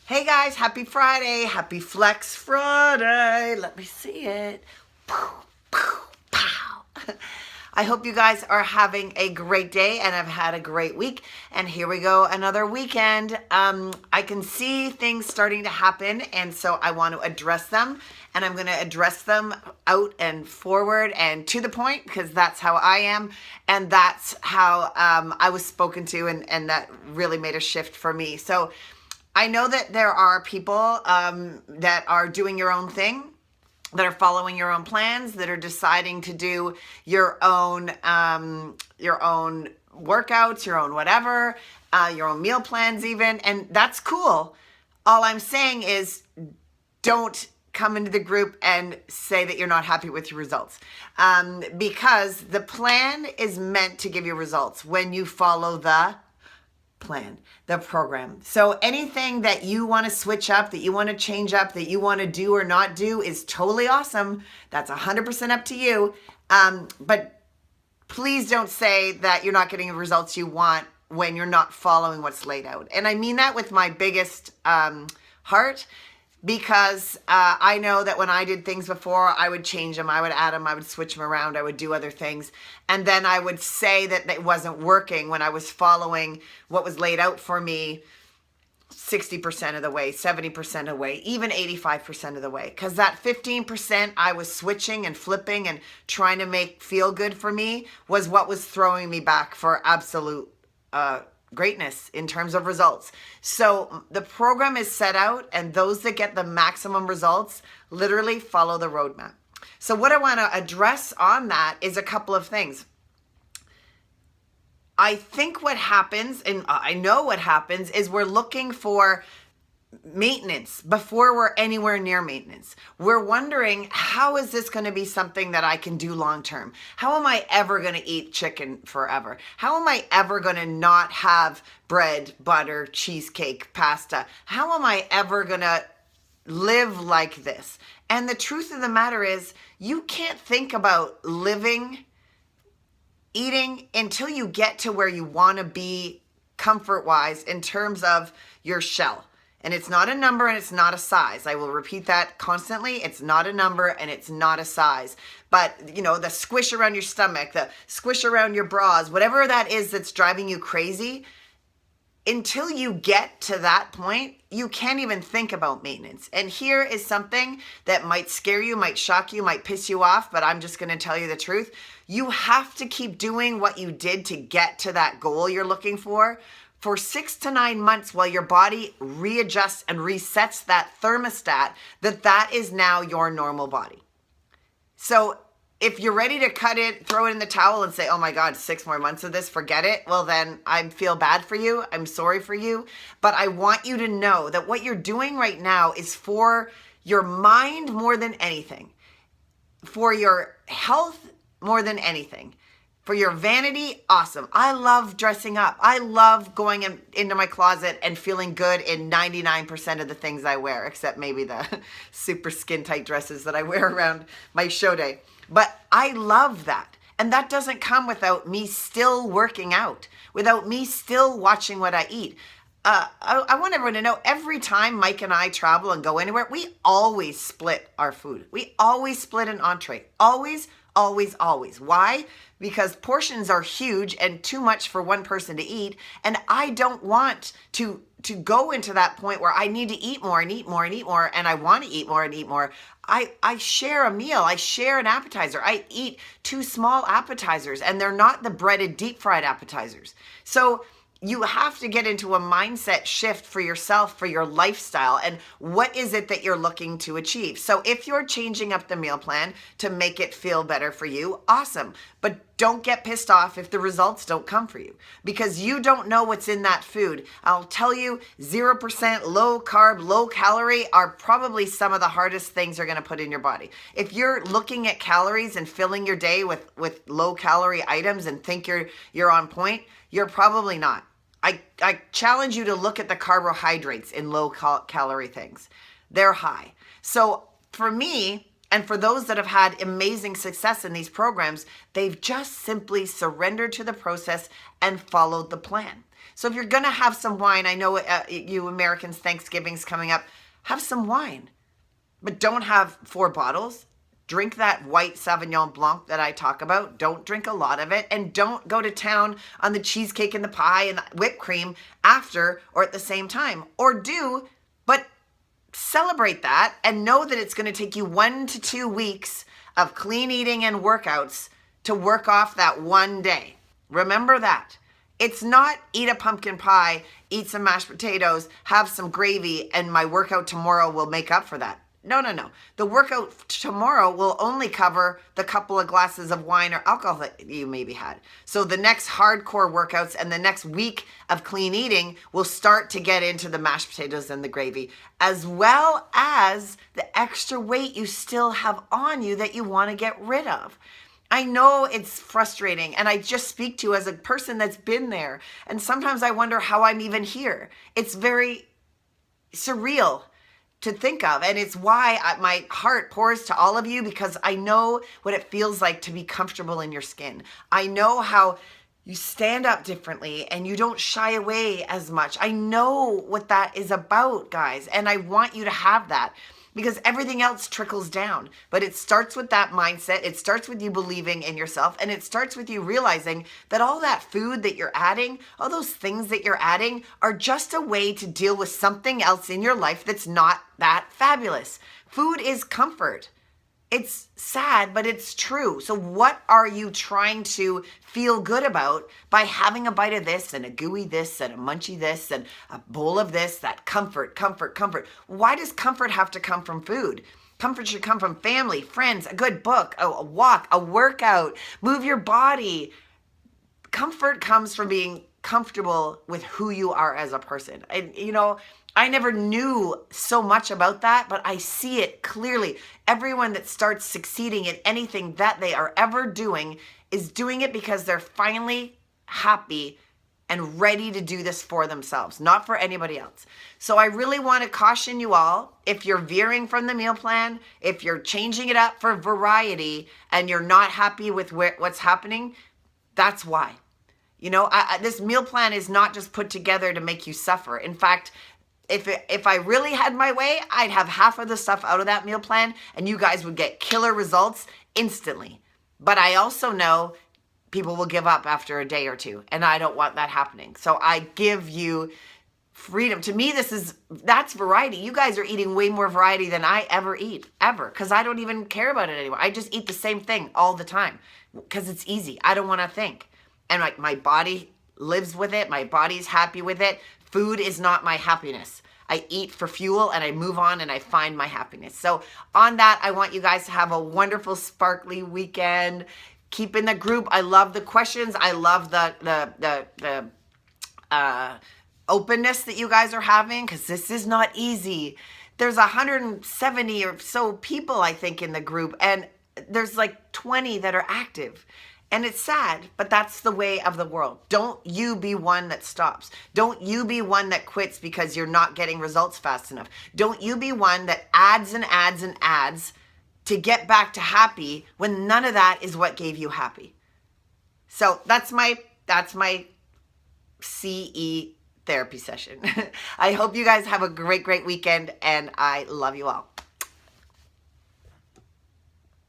Hey guys, happy Friday. Happy Flex Friday. Let me see it. Pow, pow, pow. I hope you guys are having a great day and have had a great week. And here we go, another weekend. I can see things starting to happen, and so I want to address them. And I'm going to address them out and forward and to the point, because that's how I am. And that's how I was spoken to, and that really made a shift for me. So I know that there are people that are doing your own thing, that are following your own plans, that are deciding to do your own workouts, your own whatever, your own meal plans even, and that's cool. All I'm saying is don't come into the group and say that you're not happy with your results, because the plan is meant to give you results when you follow the plan, the program. So anything that you want to switch up, that you want to change up, that you want to do or not do is totally awesome. That's 100% up to you. But please don't say that you're not getting the results you want when you're not following what's laid out. And I mean that with my biggest heart, because I know that when I did things before, I would change them, I would add them, I would switch them around, I would do other things. And then I would say that it wasn't working when I was following what was laid out for me 60% of the way, 70% of the way, even 85% of the way. Because that 15% I was switching and flipping and trying to make feel good for me was what was throwing me back for absolute greatness in terms of results. So the program is set out, and those that get the maximum results literally follow the roadmap. So what I want to address on that is a couple of things. I think what happens, and I know what happens, is we're looking for maintenance before we're anywhere near maintenance. We're wondering, how is this going to be something that I can do long term? How am I ever going to eat chicken forever? How am I ever going to not have bread, butter, cheesecake, pasta? How am I ever going to live like this? And the truth of the matter is, you can't think about eating until you get to where you want to be comfort-wise in terms of your shell. And it's not a number and it's not a size. I will repeat that constantly. It's not a number and it's not a size. But, you know, the squish around your stomach, the squish around your bras, whatever that is that's driving you crazy, until you get to that point, you can't even think about maintenance. And here is something that might scare you, might shock you, might piss you off, but I'm just going to tell you the truth. You have to keep doing what you did to get to that goal you're looking for 6 to 9 months while your body readjusts and resets that thermostat that is now your normal body. So if you're ready to cut it, throw it in the towel and say, oh my God, 6 more months of this, forget it. Well, then I feel bad for you. I'm sorry for you. But I want you to know that what you're doing right now is for your mind more than anything, for your health more than anything. For your vanity, awesome. I love dressing up. I love going into my closet and feeling good in 99% of the things I wear, except maybe the super skin tight dresses that I wear around my show day. But I love that. And that doesn't come without me still working out, without me still watching what I eat. I want everyone to know, every time Mike and I travel and go anywhere, we always split our food. We always split an entree. Always, always, always. Why? Because portions are huge and too much for one person to eat. And I don't want to go into that point where I need to eat more and eat more and eat more, and I want to eat more and eat more. I share a meal. I share an appetizer. I eat 2 small appetizers, and they're not the breaded, deep fried appetizers. So you have to get into a mindset shift for yourself, for your lifestyle, and what is it that you're looking to achieve. So if you're changing up the meal plan to make it feel better for you, awesome. But don't get pissed off if the results don't come for you, because you don't know what's in that food. I'll tell you, 0% low carb, low calorie are probably some of the hardest things you're going to put in your body. If you're looking at calories and filling your day with low calorie items and think you're on point, you're probably not. I challenge you to look at the carbohydrates in low calorie things. They're high. So for me, and for those that have had amazing success in these programs, they've just simply surrendered to the process and followed the plan. So if you're going to have some wine, I know you Americans, Thanksgiving's coming up, have some wine. But don't have 4 bottles. Drink that white Sauvignon Blanc that I talk about. Don't drink a lot of it. And don't go to town on the cheesecake and the pie and the whipped cream after or at the same time. Or do, but celebrate that and know that it's going to take you 1 to 2 weeks of clean eating and workouts to work off that one day. Remember that. It's not eat a pumpkin pie, eat some mashed potatoes, have some gravy, and my workout tomorrow will make up for that. No. The workout tomorrow will only cover the couple of glasses of wine or alcohol that you maybe had. So the next hardcore workouts and the next week of clean eating will start to get into the mashed potatoes and the gravy, as well as the extra weight you still have on you that you want to get rid of. I know it's frustrating, and I just speak to you as a person that's been there. And sometimes I wonder how I'm even here. It's very surreal to think of. And it's why my heart pours to all of you, because I know what it feels like to be comfortable in your skin. I know how you stand up differently and you don't shy away as much. I know what that is about, guys. And I want you to have that, because everything else trickles down. But it starts with that mindset. It starts with you believing in yourself. And it starts with you realizing that all that food that you're adding, all those things that you're adding, are just a way to deal with something else in your life that's not that fabulous. Food is comfort. It's sad, but it's true. So what are you trying to feel good about by having a bite of this and a gooey this and a munchy this and a bowl of this? That comfort. Why does comfort have to come from food? Comfort should come from family, friends, a good book, a walk, a workout, move your body. Comfort comes from being comfortable with who you are as a person. And, I never knew so much about that, but I see it clearly. Everyone that starts succeeding in anything that they are ever doing is doing it because they're finally happy and ready to do this for themselves, not for anybody else. So I really want to caution you all, if you're veering from the meal plan, if you're changing it up for variety and you're not happy with what's happening, that's why. This meal plan is not just put together to make you suffer. In fact, if I really had my way, I'd have half of the stuff out of that meal plan and you guys would get killer results instantly. But I also know people will give up after a day or two, and I don't want that happening. So I give you freedom. To me, that's variety. You guys are eating way more variety than I ever eat, ever, because I don't even care about it anymore. I just eat the same thing all the time because it's easy. I don't want to think. And my body lives with it. My body's happy with it. Food is not my happiness. I eat for fuel and I move on and I find my happiness. So on that, I want you guys to have a wonderful, sparkly weekend. Keep in the group. I love the questions. I love the openness that you guys are having, because this is not easy. There's 170 or so people, I think, in the group, and there's like 20 that are active. And it's sad, but that's the way of the world. Don't you be one that stops. Don't you be one that quits because you're not getting results fast enough. Don't you be one that adds and adds and adds to get back to happy when none of that is what gave you happy. So that's my CE therapy session. I hope you guys have a great weekend, and I love you all.